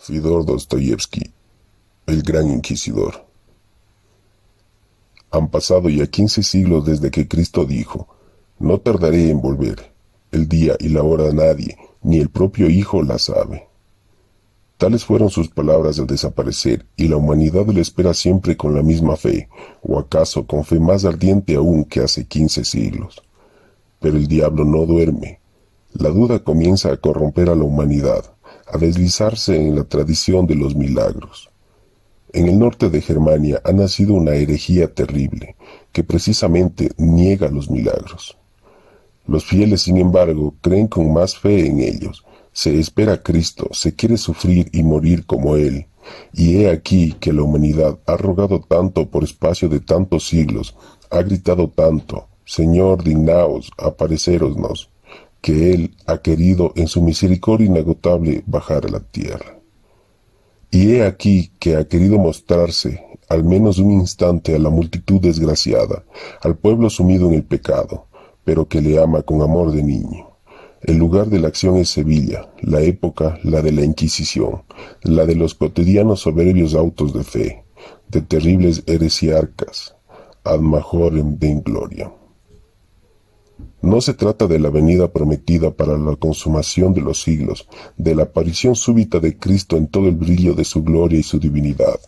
Fyodor Dostoyevsky, el Gran Inquisidor. Han pasado ya 15 siglos desde que Cristo dijo: «No tardaré en volver. El día y la hora nadie, ni el propio Hijo la sabe». Tales fueron sus palabras al desaparecer, y la humanidad le espera siempre con la misma fe, o acaso con fe más ardiente aún que hace 15 siglos. Pero el diablo no duerme. La duda comienza a corromper a la humanidad, a deslizarse en la tradición de los milagros. En el norte de Germania ha nacido una herejía terrible, que precisamente niega los milagros. Los fieles, sin embargo, creen con más fe en ellos. Se espera a Cristo, se quiere sufrir y morir como Él. Y he aquí que la humanidad ha rogado tanto por espacio de tantos siglos, ha gritado tanto: «Señor, dignaos, apareceros», que Él ha querido en su misericordia inagotable bajar a la tierra. Y he aquí que ha querido mostrarse, al menos un instante, a la multitud desgraciada, al pueblo sumido en el pecado, pero que le ama con amor de niño. El lugar de la acción es Sevilla, la época la de la Inquisición, la de los cotidianos soberbios autos de fe, de terribles heresiarcas, ad majorem de ingloria. No se trata de la venida prometida para la consumación de los siglos, de la aparición súbita de Cristo en todo el brillo de su gloria y su divinidad,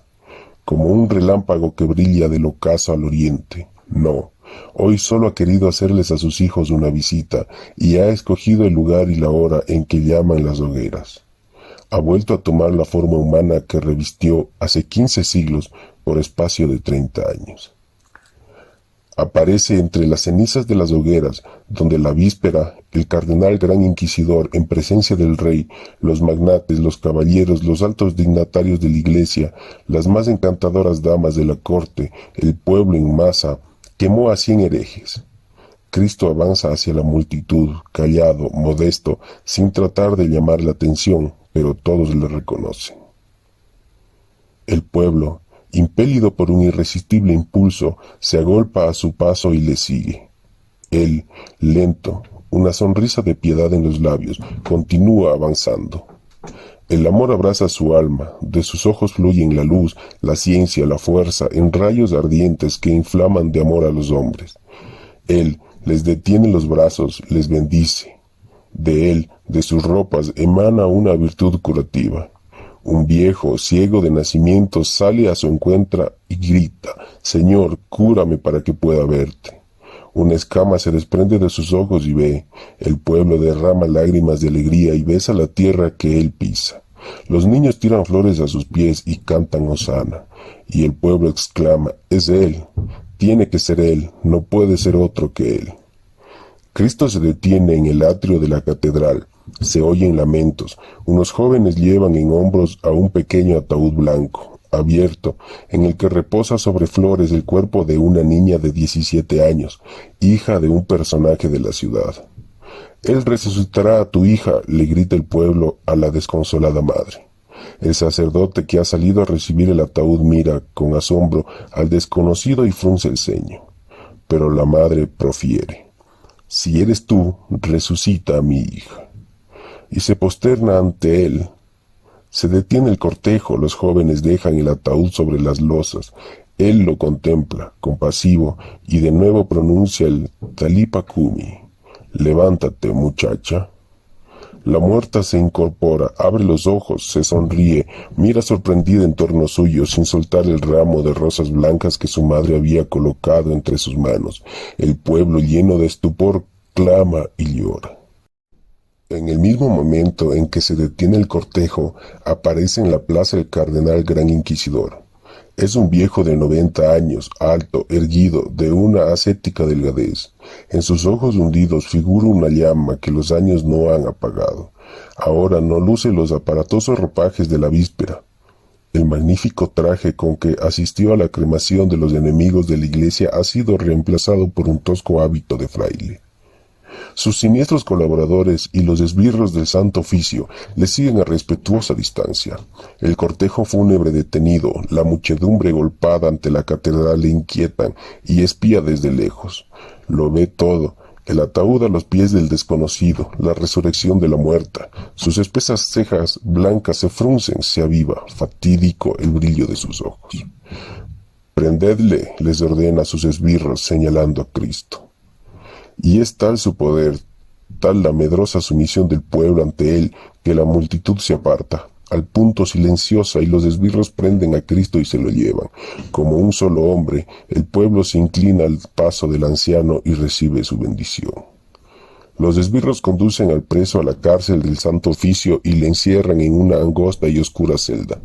como un relámpago que brilla del ocaso al oriente. No, hoy solo ha querido hacerles a sus hijos una visita, y ha escogido el lugar y la hora en que llaman las hogueras. Ha vuelto a tomar la forma humana que revistió hace 15 siglos por espacio de 30 años. Aparece entre las cenizas de las hogueras, donde la víspera, el cardenal gran inquisidor, en presencia del rey, los magnates, los caballeros, los altos dignatarios de la iglesia, las más encantadoras damas de la corte, el pueblo en masa, quemó a 100 herejes. Cristo avanza hacia la multitud, callado, modesto, sin tratar de llamar la atención, pero todos le reconocen. El pueblo, impelido por un irresistible impulso, se agolpa a su paso y le sigue. Él, lento, una sonrisa de piedad en los labios, continúa avanzando. El amor abraza su alma, de sus ojos fluyen la luz, la ciencia, la fuerza, en rayos ardientes que inflaman de amor a los hombres. Él les detiene los brazos, les bendice. De él, de sus ropas, emana una virtud curativa. Un viejo, ciego de nacimiento, sale a su encuentro y grita: «Señor, cúrame para que pueda verte». Una escama se desprende de sus ojos y ve. El pueblo derrama lágrimas de alegría y besa la tierra que él pisa. Los niños tiran flores a sus pies y cantan hosana. Y el pueblo exclama: «Es él, tiene que ser él, no puede ser otro que él». Cristo se detiene en el atrio de la catedral. Se oyen lamentos. Unos jóvenes llevan en hombros a un pequeño ataúd blanco, abierto, en el que reposa sobre flores el cuerpo de una niña de 17 años, hija de un personaje de la ciudad. «Él resucitará a tu hija», le grita el pueblo a la desconsolada madre. El sacerdote que ha salido a recibir el ataúd mira con asombro al desconocido y frunce el ceño. Pero la madre profiere: «Si eres tú, resucita a mi hija». Y se posterna ante él. Se detiene el cortejo, los jóvenes dejan el ataúd sobre las losas. Él lo contempla, compasivo, y de nuevo pronuncia el Talitha Cumi: «Levántate, muchacha». La muerta se incorpora, abre los ojos, se sonríe, mira sorprendida en torno suyo, sin soltar el ramo de rosas blancas que su madre había colocado entre sus manos. El pueblo, lleno de estupor, clama y llora. En el mismo momento en que se detiene el cortejo, aparece en la plaza el cardenal gran inquisidor. Es un viejo de 90 años, alto, erguido, de una ascética delgadez. En sus ojos hundidos figura una llama que los años no han apagado. Ahora no luce los aparatosos ropajes de la víspera. El magnífico traje con que asistió a la cremación de los enemigos de la iglesia ha sido reemplazado por un tosco hábito de fraile. Sus siniestros colaboradores y los esbirros del Santo Oficio le siguen a respetuosa distancia. El cortejo fúnebre detenido, la muchedumbre golpada ante la catedral le inquietan y espía desde lejos. Lo ve todo, El ataúd a los pies del desconocido, la resurrección de la muerta. Sus espesas cejas blancas se fruncen, se aviva, fatídico el brillo de sus ojos. Prendedle, les ordena a sus esbirros, señalando a Cristo. Y es tal su poder, tal la medrosa sumisión del pueblo ante él, que la multitud se aparta, al punto silenciosa, y los esbirros prenden a Cristo y se lo llevan. Como un solo hombre, el pueblo se inclina al paso del anciano y recibe su bendición. Los esbirros conducen al preso a la cárcel del Santo Oficio y le encierran en una angosta y oscura celda.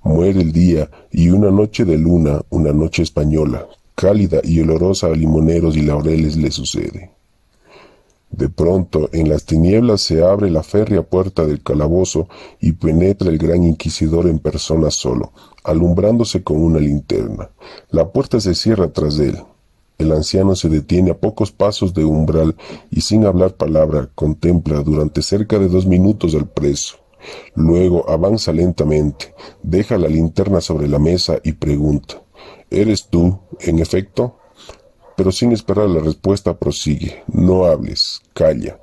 Muere el día, y una noche de luna, una noche española, cálida y olorosa a limoneros y laureles, le sucede. De pronto, en las tinieblas se abre la férrea puerta del calabozo y penetra el gran inquisidor en persona solo, alumbrándose con una linterna. La puerta se cierra tras él. El anciano se detiene a pocos pasos de umbral y sin hablar palabra contempla durante cerca de 2 minutos al preso. Luego avanza lentamente, deja la linterna sobre la mesa y pregunta: ¿Eres tú, en efecto? Pero sin esperar la respuesta prosigue: no hables, calla.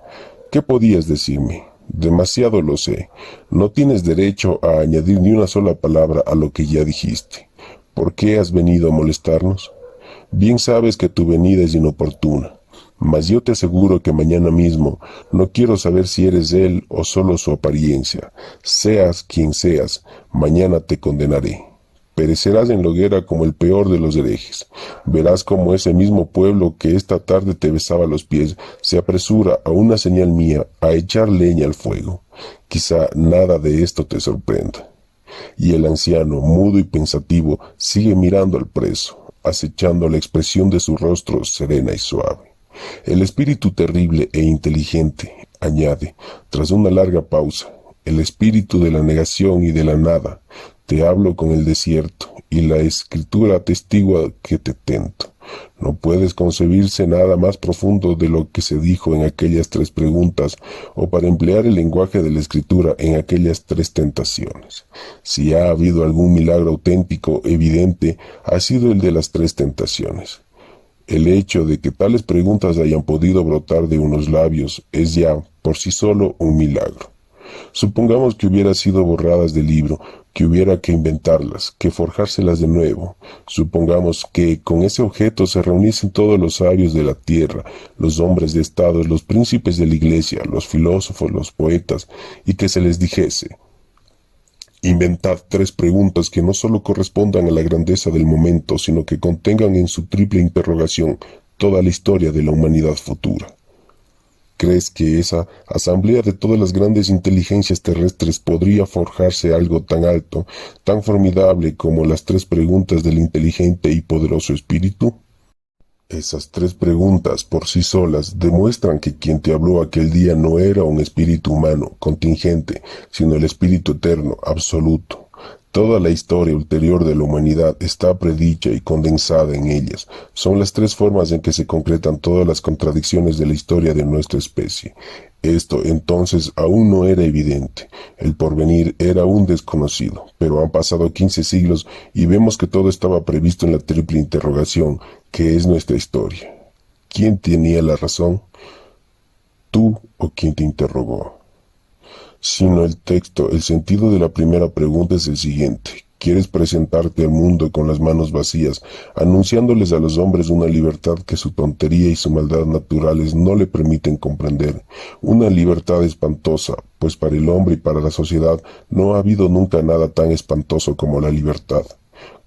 ¿Qué podías decirme? Demasiado lo sé. No tienes derecho a añadir ni una sola palabra a lo que ya dijiste. ¿Por qué has venido a molestarnos? Bien sabes que tu venida es inoportuna, mas yo te aseguro que mañana mismo no quiero saber si eres él o solo su apariencia. Seas quien seas, mañana te condenaré. Perecerás en la hoguera como el peor de los herejes. Verás cómo ese mismo pueblo que esta tarde te besaba los pies se apresura, a una señal mía, a echar leña al fuego. Quizá nada de esto te sorprenda. Y el anciano, mudo y pensativo, sigue mirando al preso, acechando la expresión de su rostro serena y suave. El espíritu terrible e inteligente, añade, tras una larga pausa, el espíritu de la negación y de la nada. Te hablo con el desierto, y la escritura atestigua que te tento. No puedes concebirse nada más profundo de lo que se dijo en aquellas 3 preguntas, o para emplear el lenguaje de la escritura, en aquellas 3 tentaciones. Si ha habido algún milagro auténtico, evidente, ha sido el de las 3 tentaciones. El hecho de que tales preguntas hayan podido brotar de unos labios es ya, por sí solo, un milagro. Supongamos que hubieran sido borradas del libro, que hubiera que inventarlas, que forjárselas de nuevo. Supongamos que con ese objeto se reuniesen todos los sabios de la tierra, los hombres de estado, los príncipes de la iglesia, los filósofos, los poetas, y que se les dijese: inventad 3 preguntas que no sólo correspondan a la grandeza del momento, sino que contengan en su triple interrogación toda la historia de la humanidad futura. ¿Crees que esa asamblea de todas las grandes inteligencias terrestres podría forjarse algo tan alto, tan formidable como las 3 preguntas del inteligente y poderoso espíritu? Esas 3 preguntas por sí solas demuestran que quien te habló aquel día no era un espíritu humano, contingente, sino el espíritu eterno, absoluto. Toda la historia ulterior de la humanidad está predicha y condensada en ellas. Son las 3 formas en que se concretan todas las contradicciones de la historia de nuestra especie. Esto entonces aún no era evidente. El porvenir era aún desconocido, pero han pasado 15 siglos y vemos que todo estaba previsto en la triple interrogación, que es nuestra historia. ¿Quién tenía la razón? ¿Tú o quien te interrogó? Sino el texto, el sentido de la primera pregunta es el siguiente: ¿quieres presentarte al mundo con las manos vacías, anunciándoles a los hombres una libertad que su tontería y su maldad naturales no le permiten comprender? Una libertad espantosa, pues para el hombre y para la sociedad no ha habido nunca nada tan espantoso como la libertad.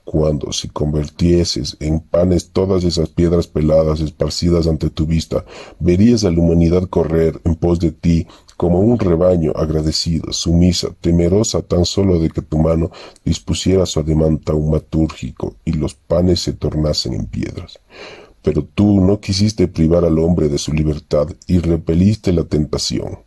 Cuando, si convirtieses en panes todas esas piedras peladas esparcidas ante tu vista, verías a la humanidad correr en pos de ti como un rebaño, agradecida, sumisa, temerosa tan solo de que tu mano dispusiera su ademán taumatúrgico y los panes se tornasen en piedras. Pero tú no quisiste privar al hombre de su libertad y repeliste la tentación.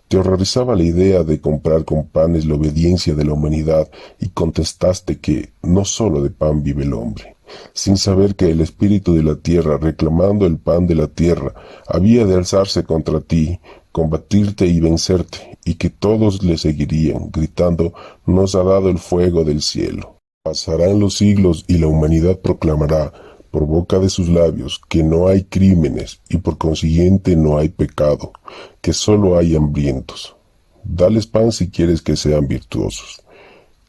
Te horrorizaba la idea de comprar con panes la obediencia de la humanidad y contestaste que no sólo de pan vive el hombre, sin saber que el espíritu de la tierra, reclamando el pan de la tierra, había de alzarse contra ti, combatirte y vencerte, y que todos le seguirían, gritando: nos ha dado el fuego del cielo. Pasarán los siglos y la humanidad proclamará: por boca de sus labios que no hay crímenes y por consiguiente no hay pecado, que solo hay hambrientos. Dales pan si quieres que sean virtuosos.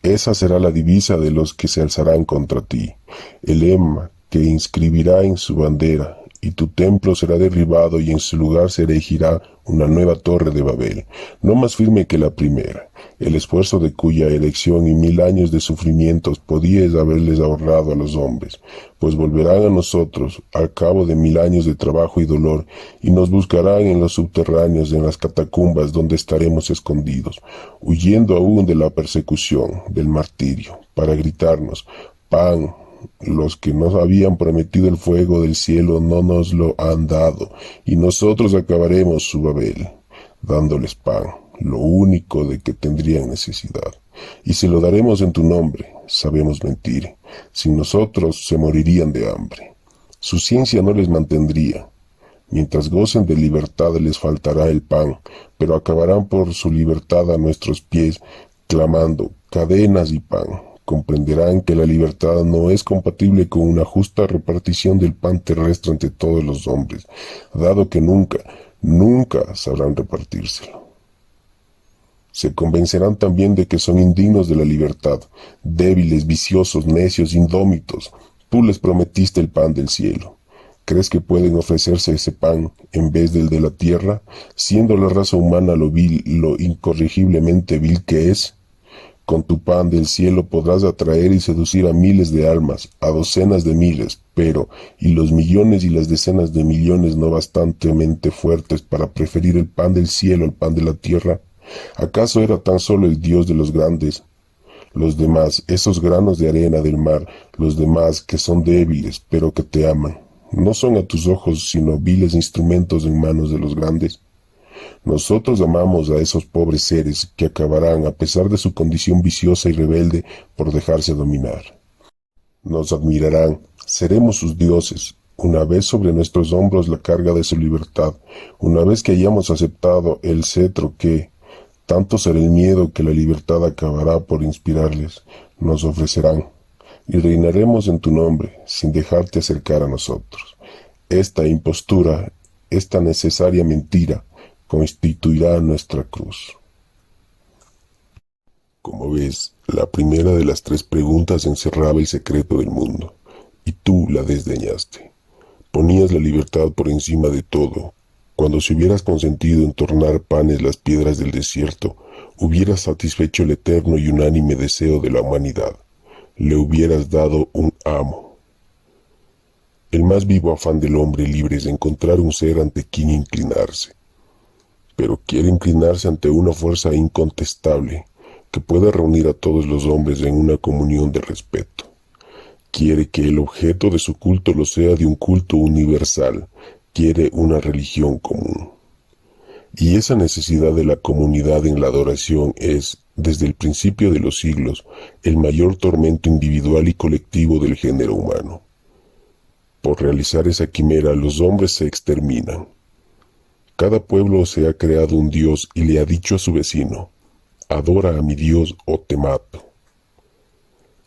Esa será la divisa de los que se alzarán contra ti, el lema que inscribirá en su bandera, y tu templo será derribado y en su lugar se erigirá una nueva torre de Babel, no más firme que la primera, el esfuerzo de cuya erección y 1000 años de sufrimientos podíais haberles ahorrado a los hombres, pues volverán a nosotros al cabo de 1000 años de trabajo y dolor, y nos buscarán en los subterráneos, en las catacumbas donde estaremos escondidos, huyendo aún de la persecución, del martirio, para gritarnos: pan. Los que nos habían prometido el fuego del cielo no nos lo han dado, y nosotros acabaremos su Babel, dándoles pan, lo único de que tendrían necesidad. Y se lo daremos en tu nombre. Sabemos mentir. Sin nosotros se morirían de hambre. Su ciencia no les mantendría. Mientras gocen de libertad les faltará el pan, pero acabarán por su libertad a nuestros pies, clamando: cadenas y pan. Comprenderán que la libertad no es compatible con una justa repartición del pan terrestre entre todos los hombres, dado que nunca sabrán repartírselo. Se convencerán también de que son indignos de la libertad, débiles, viciosos, necios, indómitos. Tú les prometiste el pan del cielo. ¿Crees que pueden ofrecerse ese pan en vez del de la tierra, siendo la raza humana lo vil, lo incorregiblemente vil que es? Con tu pan del cielo podrás atraer y seducir a miles de almas, a docenas de miles, pero ¿y los millones y las decenas de millones no bastantemente fuertes para preferir el pan del cielo al pan de la tierra? ¿Acaso era tan solo el Dios de los grandes? Los demás, esos granos de arena del mar, los demás que son débiles, pero que te aman, ¿no son a tus ojos sino viles instrumentos en manos de los grandes? Nosotros amamos a esos pobres seres que acabarán, a pesar de su condición viciosa y rebelde, por dejarse dominar. Nos admirarán, seremos sus dioses, una vez sobre nuestros hombros la carga de su libertad, una vez que hayamos aceptado el cetro que, tanto será el miedo que la libertad acabará por inspirarles, nos ofrecerán, y reinaremos en tu nombre, sin dejarte acercar a nosotros. Esta impostura, esta necesaria mentira, constituirá nuestra cruz. Como ves, la primera de las 3 preguntas encerraba el secreto del mundo, y tú la desdeñaste. Ponías la libertad por encima de todo. Cuando si hubieras consentido en tornar panes las piedras del desierto, hubieras satisfecho el eterno y unánime deseo de la humanidad. Le hubieras dado un amo. El más vivo afán del hombre libre es encontrar un ser ante quien inclinarse. Pero quiere inclinarse ante una fuerza incontestable que pueda reunir a todos los hombres en una comunión de respeto. Quiere que el objeto de su culto lo sea de un culto universal. Quiere una religión común. Y esa necesidad de la comunidad en la adoración es, desde el principio de los siglos, el mayor tormento individual y colectivo del género humano. Por realizar esa quimera, los hombres se exterminan. Cada pueblo se ha creado un Dios y le ha dicho a su vecino: adora a mi Dios o te mato.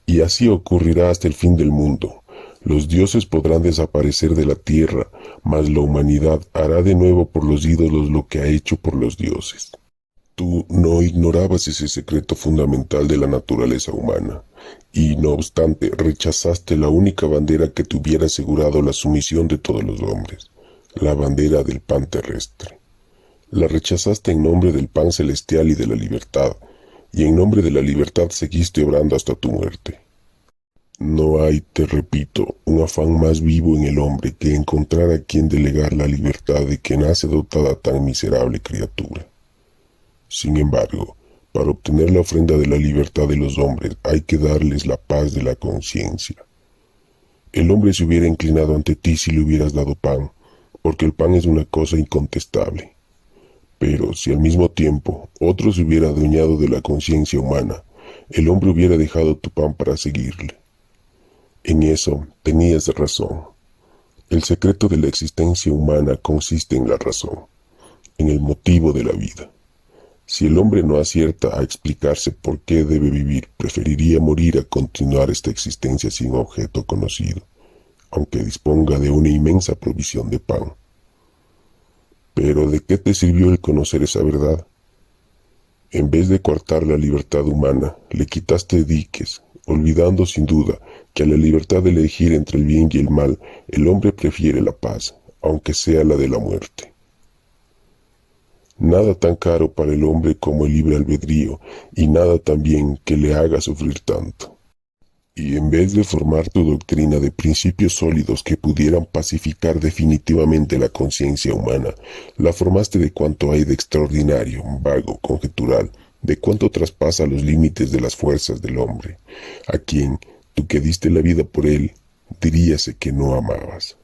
Y así ocurrirá hasta el fin del mundo. Los dioses podrán desaparecer de la tierra, mas la humanidad hará de nuevo por los ídolos lo que ha hecho por los dioses. Tú no ignorabas ese secreto fundamental de la naturaleza humana, y no obstante rechazaste la única bandera que te hubiera asegurado la sumisión de todos los hombres, la bandera del pan terrestre. La rechazaste en nombre del pan celestial y de la libertad, y en nombre de la libertad seguiste obrando hasta tu muerte. No hay, te repito, un afán más vivo en el hombre que encontrar a quien delegar la libertad de que nace dotada tan miserable criatura. Sin embargo, para obtener la ofrenda de la libertad de los hombres hay que darles la paz de la conciencia. El hombre se hubiera inclinado ante ti si le hubieras dado pan, porque el pan es una cosa incontestable. Pero si al mismo tiempo otro se hubiera adueñado de la conciencia humana, el hombre hubiera dejado tu pan para seguirle. En eso tenías razón. El secreto de la existencia humana consiste en la razón, en el motivo de la vida. Si el hombre no acierta a explicarse por qué debe vivir, preferiría morir a continuar esta existencia sin objeto conocido, aunque disponga de una inmensa provisión de pan. Pero ¿de qué te sirvió el conocer esa verdad? En vez de coartar la libertad humana, le quitaste diques, olvidando sin duda que a la libertad de elegir entre el bien y el mal, el hombre prefiere la paz, aunque sea la de la muerte. Nada tan caro para el hombre como el libre albedrío, y nada tan bien que le haga sufrir tanto. Y en vez de formar tu doctrina de principios sólidos que pudieran pacificar definitivamente la conciencia humana, la formaste de cuanto hay de extraordinario, vago, conjetural, de cuanto traspasa los límites de las fuerzas del hombre, a quien, tú que diste la vida por él, diríase que no amabas.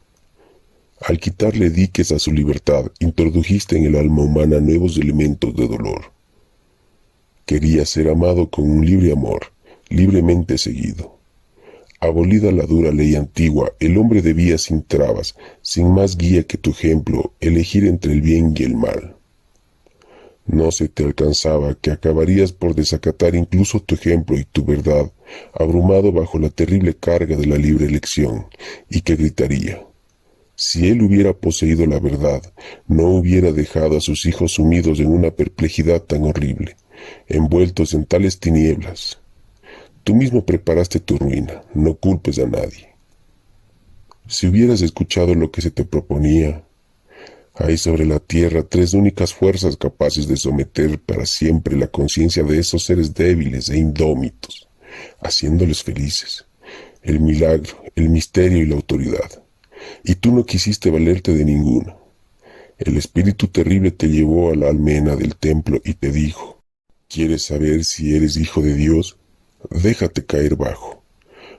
Al quitarle diques a su libertad, introdujiste en el alma humana nuevos elementos de dolor. Quería ser amado con un libre amor, libremente seguido. Abolida la dura ley antigua, el hombre debía sin trabas, sin más guía que tu ejemplo, elegir entre el bien y el mal. No se te alcanzaba que acabarías por desacatar incluso tu ejemplo y tu verdad, abrumado bajo la terrible carga de la libre elección, y que gritaría: si él hubiera poseído la verdad, no hubiera dejado a sus hijos sumidos en una perplejidad tan horrible, envueltos en tales tinieblas. Tú mismo preparaste tu ruina, no culpes a nadie. Si hubieras escuchado lo que se te proponía, hay sobre la tierra tres únicas fuerzas capaces de someter para siempre la conciencia de esos seres débiles e indómitos, haciéndoles felices: el milagro, el misterio y la autoridad. Y tú no quisiste valerte de ninguno. El espíritu terrible te llevó a la almena del templo y te dijo: ¿quieres saber si eres hijo de Dios? Déjate caer bajo,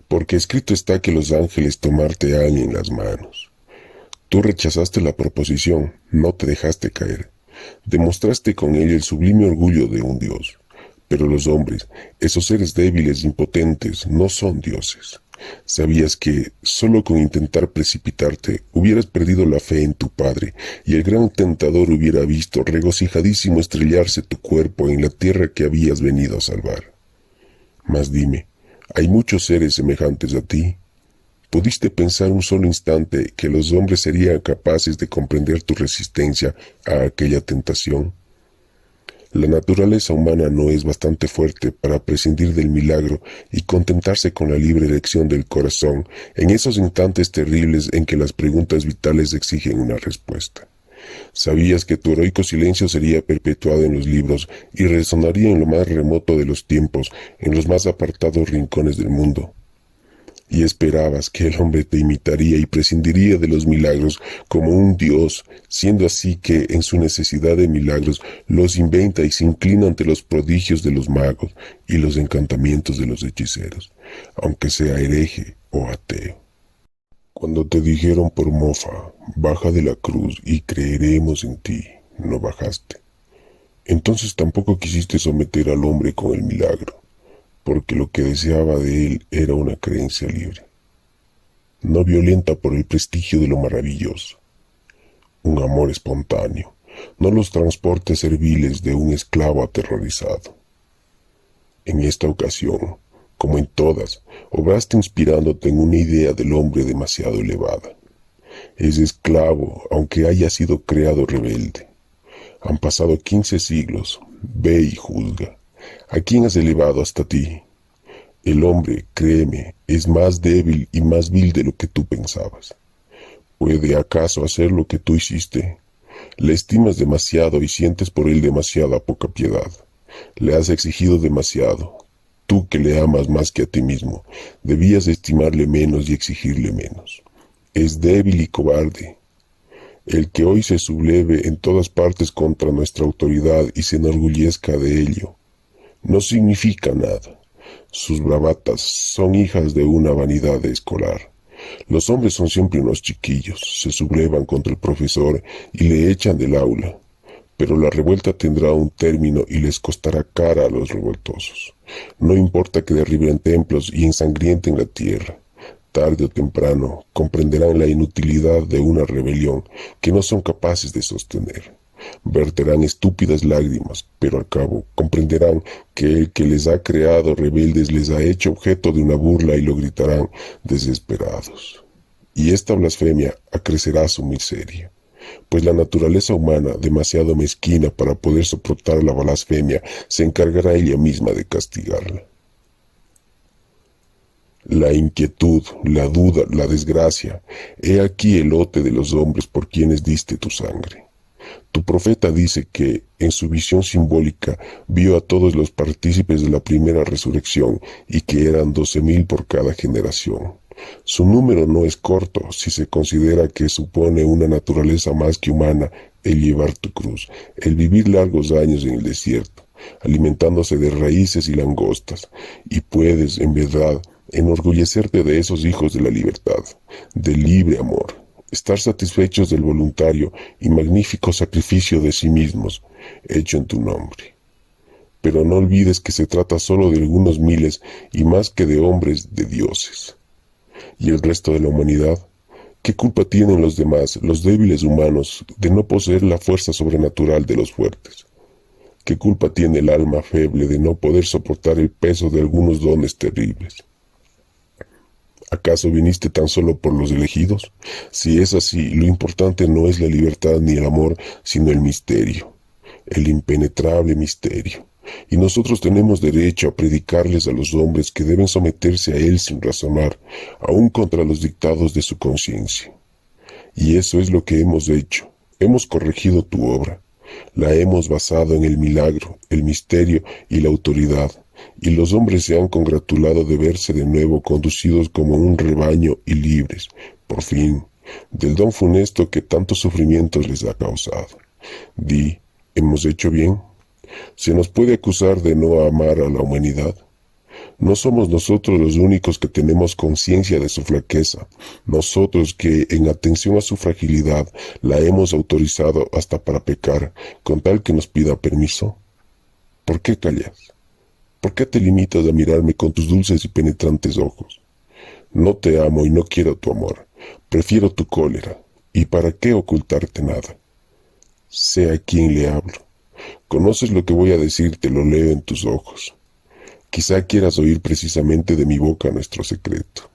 porque escrito está que los ángeles tomarte han en las manos. Tú rechazaste la proposición, no te dejaste caer. Demostraste con ello el sublime orgullo de un Dios. Pero los hombres, esos seres débiles e impotentes, no son dioses. Sabías que, solo con intentar precipitarte, hubieras perdido la fe en tu Padre, y el gran tentador hubiera visto regocijadísimo estrellarse tu cuerpo en la tierra que habías venido a salvar. Mas dime, ¿hay muchos seres semejantes a ti? ¿Pudiste pensar un solo instante que los hombres serían capaces de comprender tu resistencia a aquella tentación? La naturaleza humana no es bastante fuerte para prescindir del milagro y contentarse con la libre elección del corazón en esos instantes terribles en que las preguntas vitales exigen una respuesta. Sabías que tu heroico silencio sería perpetuado en los libros y resonaría en lo más remoto de los tiempos, en los más apartados rincones del mundo. Y esperabas que el hombre te imitaría y prescindiría de los milagros como un dios, siendo así que, en su necesidad de milagros, los inventa y se inclina ante los prodigios de los magos y los encantamientos de los hechiceros, aunque sea hereje o ateo. Cuando te dijeron por mofa: baja de la cruz y creeremos en ti, no bajaste. Entonces tampoco quisiste someter al hombre con el milagro, porque lo que deseaba de él era una creencia libre, no violenta por el prestigio de lo maravilloso, un amor espontáneo, no los transportes serviles de un esclavo aterrorizado. En esta ocasión, como en todas, obraste inspirándote en una idea del hombre demasiado elevada. Es esclavo, aunque haya sido creado rebelde. Han pasado 15 siglos, ve y juzga. ¿A quién has elevado hasta ti? El hombre, créeme, es más débil y más vil de lo que tú pensabas. ¿Puede acaso hacer lo que tú hiciste? Le estimas demasiado y sientes por él demasiada poca piedad. Le has exigido demasiado. Tú que le amas más que a ti mismo, debías estimarle menos y exigirle menos. Es débil y cobarde. El que hoy se subleve en todas partes contra nuestra autoridad y se enorgullezca de ello, no significa nada. Sus bravatas son hijas de una vanidad escolar. Los hombres son siempre unos chiquillos, se sublevan contra el profesor y le echan del aula. Pero la revuelta tendrá un término y les costará cara a los revoltosos. No importa que derriben templos y ensangrienten la tierra. Tarde o temprano comprenderán la inutilidad de una rebelión que no son capaces de sostener. Verterán estúpidas lágrimas, pero al cabo comprenderán que el que les ha creado rebeldes les ha hecho objeto de una burla y lo gritarán desesperados. y esta blasfemia acrecerá su miseria, pues la naturaleza humana, demasiado mezquina para poder soportar la blasfemia, se encargará ella misma de castigarla. La inquietud, la duda, la desgracia, he aquí el lote de los hombres por quienes diste tu sangre. Tu profeta dice que, en su visión simbólica, vio a todos los partícipes de la primera resurrección y que eran 12,000 por cada generación. Su número no es corto si se considera que supone una naturaleza más que humana el llevar tu cruz, el vivir largos años en el desierto, alimentándose de raíces y langostas, y puedes, en verdad, enorgullecerte de esos hijos de la libertad, del libre amor, estar satisfechos del voluntario y magnífico sacrificio de sí mismos, hecho en tu nombre. Pero no olvides que se trata solo de algunos miles y más que de hombres, de dioses. ¿Y el resto de la humanidad? ¿Qué culpa tienen los demás, los débiles humanos, de no poseer la fuerza sobrenatural de los fuertes? ¿Qué culpa tiene el alma feble de no poder soportar el peso de algunos dones terribles? ¿Acaso viniste tan solo por los elegidos? Si es así, lo importante no es la libertad ni el amor, sino el misterio, el impenetrable misterio. Y nosotros tenemos derecho a predicarles a los hombres que deben someterse a él sin razonar, aun contra los dictados de su conciencia. Y eso es lo que hemos hecho. Hemos corregido tu obra. La hemos basado en el milagro, el misterio y la autoridad, y los hombres se han congratulado de verse de nuevo conducidos como un rebaño y libres, por fin, del don funesto que tantos sufrimientos les ha causado. Di, ¿hemos hecho bien? ¿Se nos puede acusar de no amar a la humanidad? No somos nosotros los únicos que tenemos conciencia de su flaqueza, nosotros que, en atención a su fragilidad, la hemos autorizado hasta para pecar, con tal que nos pida permiso. ¿Por qué callas? ¿Por qué te limitas a mirarme con tus dulces y penetrantes ojos? No te amo y no quiero tu amor, prefiero tu cólera, ¿y para qué ocultarte nada? Sé a quién le hablo. Conoces lo que voy a decirte, lo leo en tus ojos. Quizá quieras oír precisamente de mi boca nuestro secreto.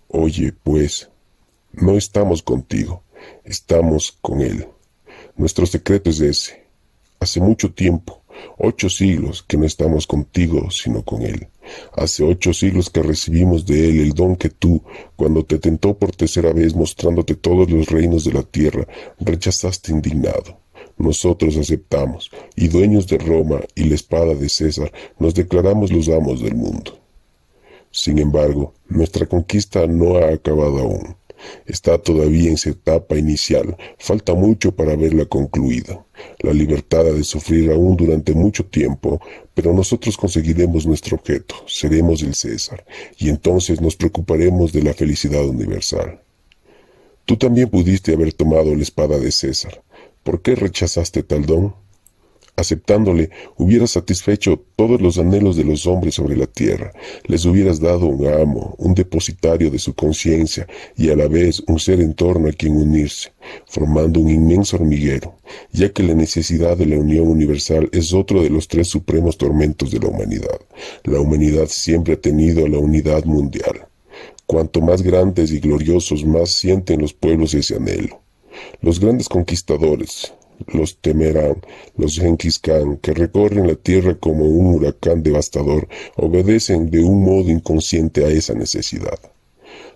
Oye, pues, no estamos contigo, estamos con él. Nuestro secreto es ese. Hace mucho tiempo, 8 siglos que no estamos contigo, sino con él. Hace 8 siglos que recibimos de él el don que tú, cuando te tentó por tercera vez mostrándote todos los reinos de la tierra, rechazaste indignado. Nosotros aceptamos, y dueños de Roma y la espada de César, nos declaramos los amos del mundo. Sin embargo, nuestra conquista no ha acabado aún. Está todavía en su etapa inicial, falta mucho para verla concluida. La libertad ha de sufrir aún durante mucho tiempo, pero nosotros conseguiremos nuestro objeto, seremos el César, y entonces nos preocuparemos de la felicidad universal. Tú también pudiste haber tomado la espada de César. ¿Por qué rechazaste tal don? Aceptándole, hubieras satisfecho todos los anhelos de los hombres sobre la tierra, les hubieras dado un amo, un depositario de su conciencia y a la vez un ser en torno a quien unirse, formando un inmenso hormiguero, ya que la necesidad de la unión universal es otro de los 3 supremos tormentos de la humanidad. La humanidad siempre ha tenido la unidad mundial. Cuanto más grandes y gloriosos, más sienten los pueblos ese anhelo. Los grandes conquistadores, los Temerán, los Genghis Khan, que recorren la tierra como un huracán devastador, obedecen de un modo inconsciente a esa necesidad.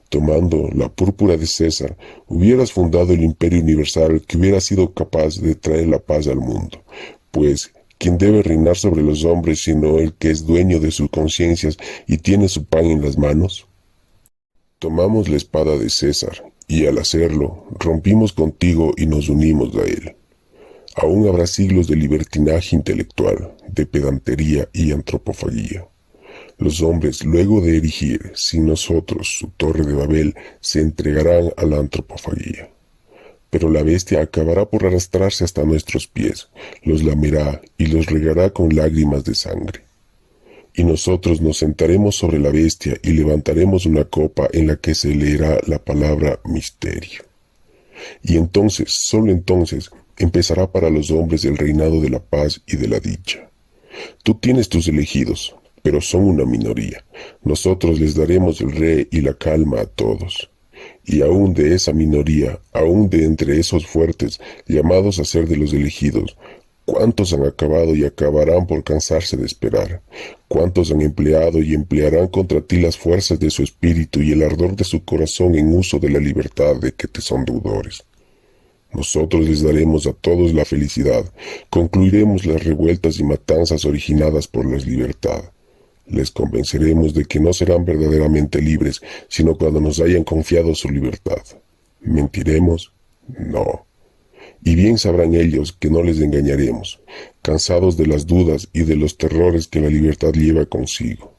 Tomando la púrpura de César, hubieras fundado el imperio universal que hubiera sido capaz de traer la paz al mundo, pues ¿quién debe reinar sobre los hombres sino el que es dueño de sus conciencias y tiene su pan en las manos? Tomamos la espada de César, y al hacerlo, rompimos contigo y nos unimos a él. Aún habrá siglos de libertinaje intelectual, de pedantería y antropofagia. Los hombres, luego de erigir, sin nosotros, su torre de Babel, se entregarán a la antropofagia. Pero la bestia acabará por arrastrarse hasta nuestros pies, los lamerá y los regará con lágrimas de sangre. Y nosotros nos sentaremos sobre la bestia y levantaremos una copa en la que se leerá la palabra misterio. Y entonces, solo entonces, empezará para los hombres el reinado de la paz y de la dicha. Tú tienes tus elegidos, pero son una minoría. Nosotros les daremos el rey y la calma a todos. y aún de esa minoría, aún de entre esos fuertes, llamados a ser de los elegidos, ¿cuántos han acabado y acabarán por cansarse de esperar? ¿Cuántos han empleado y emplearán contra ti las fuerzas de su espíritu y el ardor de su corazón en uso de la libertad de que te son deudores? Nosotros les daremos a todos la felicidad, concluiremos las revueltas y matanzas originadas por la libertad. Les convenceremos de que no serán verdaderamente libres, sino cuando nos hayan confiado su libertad. ¿Mentiremos? No. Y bien sabrán ellos que no les engañaremos, cansados de las dudas y de los terrores que la libertad lleva consigo.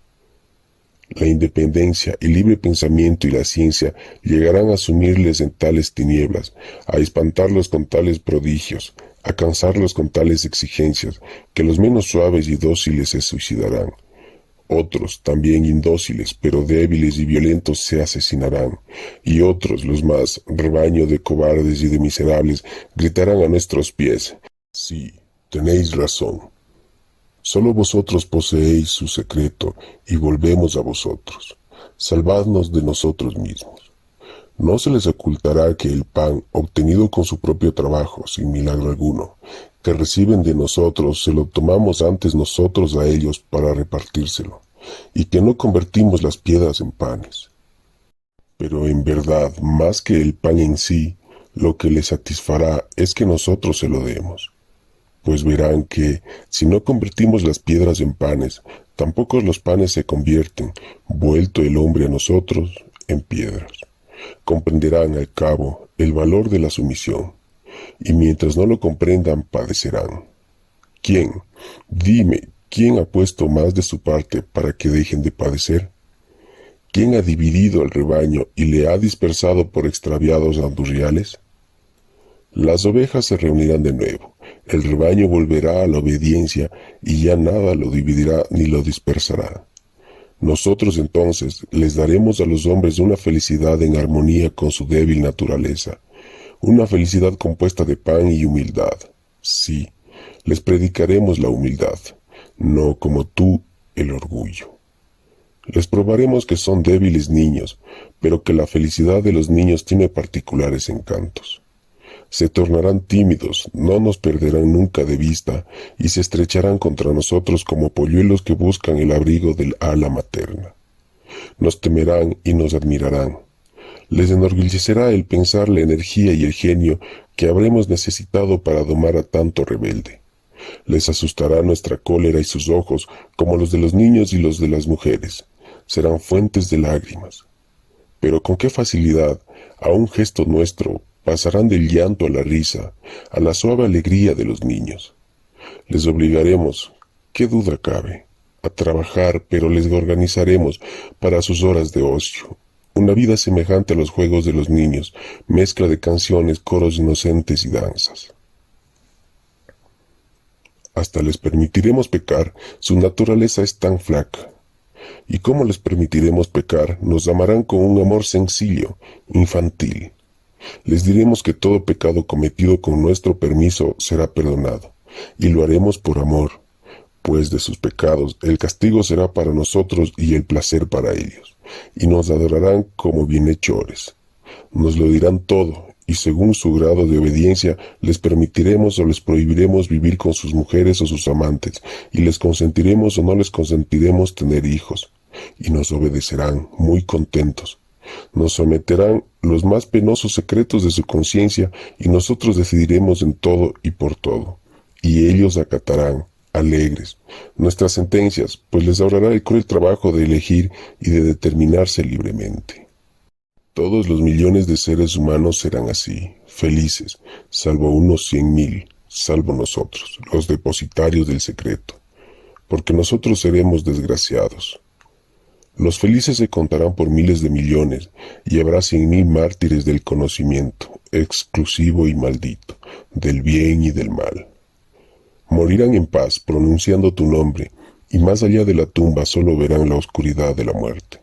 La independencia, el libre pensamiento y la ciencia llegarán a sumirles en tales tinieblas, a espantarlos con tales prodigios, a cansarlos con tales exigencias, que los menos suaves y dóciles se suicidarán. Otros, también indóciles, pero débiles y violentos, se asesinarán, y otros, los más, rebaño de cobardes y de miserables, gritarán a nuestros pies: sí, tenéis razón. Solo vosotros poseéis su secreto, y volvemos a vosotros. Salvadnos de nosotros mismos. No se les ocultará que el pan, obtenido con su propio trabajo, sin milagro alguno, que reciben de nosotros, se lo tomamos antes nosotros a ellos para repartírselo, y que no convertimos las piedras en panes. Pero en verdad, más que el pan en sí, lo que les satisfará es que nosotros se lo demos. Pues verán que, si no convertimos las piedras en panes, tampoco los panes se convierten, vuelto el hombre a nosotros, en piedras. Comprenderán al cabo el valor de la sumisión, y mientras no lo comprendan padecerán. ¿Quién? Dime, ¿quién ha puesto más de su parte para que dejen de padecer? ¿Quién ha dividido el rebaño y le ha dispersado por extraviados andurriales? Las ovejas se reunirán de nuevo, el rebaño volverá a la obediencia y ya nada lo dividirá ni lo dispersará. Nosotros entonces les daremos a los hombres una felicidad en armonía con su débil naturaleza, una felicidad compuesta de pan y humildad. Sí, les predicaremos la humildad, no como tú el orgullo. Les probaremos que son débiles niños, pero que la felicidad de los niños tiene particulares encantos. Se tornarán tímidos, no nos perderán nunca de vista, y se estrecharán contra nosotros como polluelos que buscan el abrigo del ala materna. Nos temerán y nos admirarán. Les enorgullecerá el pensar la energía y el genio que habremos necesitado para domar a tanto rebelde. Les asustará nuestra cólera y sus ojos, como los de los niños y los de las mujeres. Serán fuentes de lágrimas. Pero con qué facilidad, a un gesto nuestro, pasarán del llanto a la risa, a la suave alegría de los niños. Les obligaremos, qué duda cabe, a trabajar, pero les organizaremos para sus horas de ocio, una vida semejante a los juegos de los niños, mezcla de canciones, coros inocentes y danzas. Hasta les permitiremos pecar, su naturaleza es tan flaca. ¿Y cómo les permitiremos pecar? Nos amarán con un amor sencillo, infantil. Les diremos que todo pecado cometido con nuestro permiso será perdonado, y lo haremos por amor, pues de sus pecados el castigo será para nosotros y el placer para ellos, y nos adorarán como bienhechores. Nos lo dirán todo, y según su grado de obediencia les permitiremos o les prohibiremos vivir con sus mujeres o sus amantes, y les consentiremos o no les consentiremos tener hijos, y nos obedecerán muy contentos. Nos someterán los más penosos secretos de su conciencia y nosotros decidiremos en todo y por todo. Y ellos acatarán, alegres, nuestras sentencias, pues les ahorrará el cruel trabajo de elegir y de determinarse libremente. Todos los millones de seres humanos serán así, felices, salvo unos 100.000, salvo nosotros, los depositarios del secreto, porque nosotros seremos desgraciados. Los felices se contarán por miles de millones, y habrá 100.000 mártires del conocimiento, exclusivo y maldito, del bien y del mal. Morirán en paz, pronunciando tu nombre, y más allá de la tumba solo verán la oscuridad de la muerte.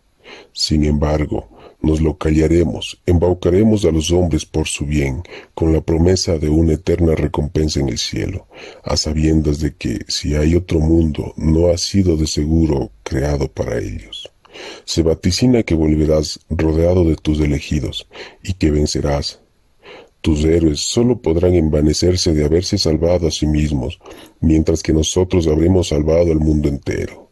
Sin embargo, nos lo callaremos, embaucaremos a los hombres por su bien, con la promesa de una eterna recompensa en el cielo, a sabiendas de que, si hay otro mundo, no ha sido de seguro creado para ellos. Se vaticina que volverás rodeado de tus elegidos y que vencerás. Tus héroes solo podrán envanecerse de haberse salvado a sí mismos, mientras que nosotros habremos salvado al mundo entero.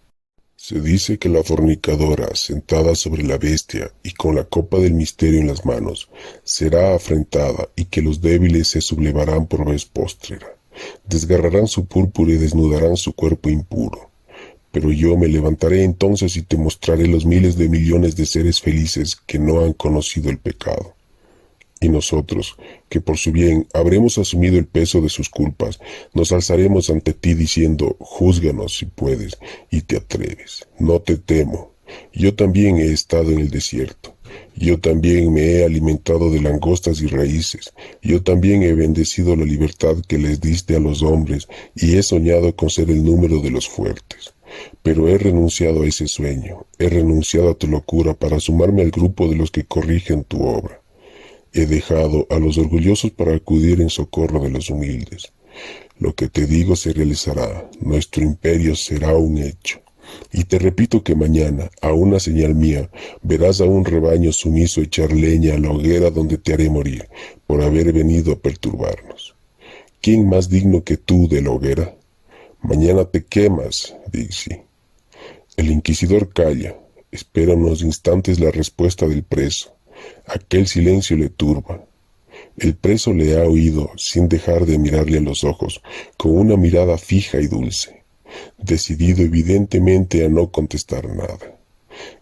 Se dice que la fornicadora, sentada sobre la bestia y con la copa del misterio en las manos, será afrentada y que los débiles se sublevarán por vez póstrera. Desgarrarán su púrpura y desnudarán su cuerpo impuro. Pero yo me levantaré entonces y te mostraré los miles de millones de seres felices que no han conocido el pecado. Y nosotros, que por su bien habremos asumido el peso de sus culpas, nos alzaremos ante ti diciendo, júzganos si puedes, y te atreves. No te temo. Yo también he estado en el desierto. Yo también me he alimentado de langostas y raíces. Yo también he bendecido la libertad que les diste a los hombres, y he soñado con ser el número de los fuertes. Pero he renunciado a ese sueño, he renunciado a tu locura para sumarme al grupo de los que corrigen tu obra. He dejado a los orgullosos para acudir en socorro de los humildes. Lo que te digo se realizará, nuestro imperio será un hecho. Y te repito que mañana, a una señal mía, verás a un rebaño sumiso echar leña a la hoguera donde te haré morir, por haber venido a perturbarnos. ¿Quién más digno que tú de la hoguera? Mañana te quemas, Dixie. El inquisidor calla, espera unos instantes la respuesta del preso. Aquel silencio le turba. El preso le ha oído sin dejar de mirarle a los ojos, con una mirada fija y dulce, decidido evidentemente a no contestar nada.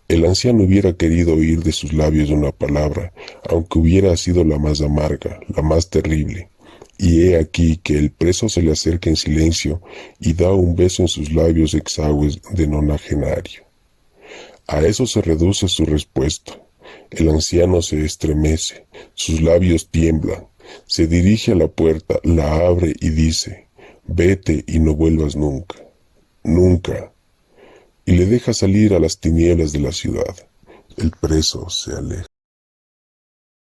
El anciano hubiera querido oír de sus labios una palabra, aunque hubiera sido la más amarga, la más terrible. Y he aquí que el preso se le acerca en silencio y da un beso en sus labios exangües de nonagenario. A eso se reduce su respuesta. El anciano se estremece, sus labios tiemblan, se dirige a la puerta, la abre y dice, vete y no vuelvas nunca, nunca, y le deja salir a las tinieblas de la ciudad. El preso se aleja.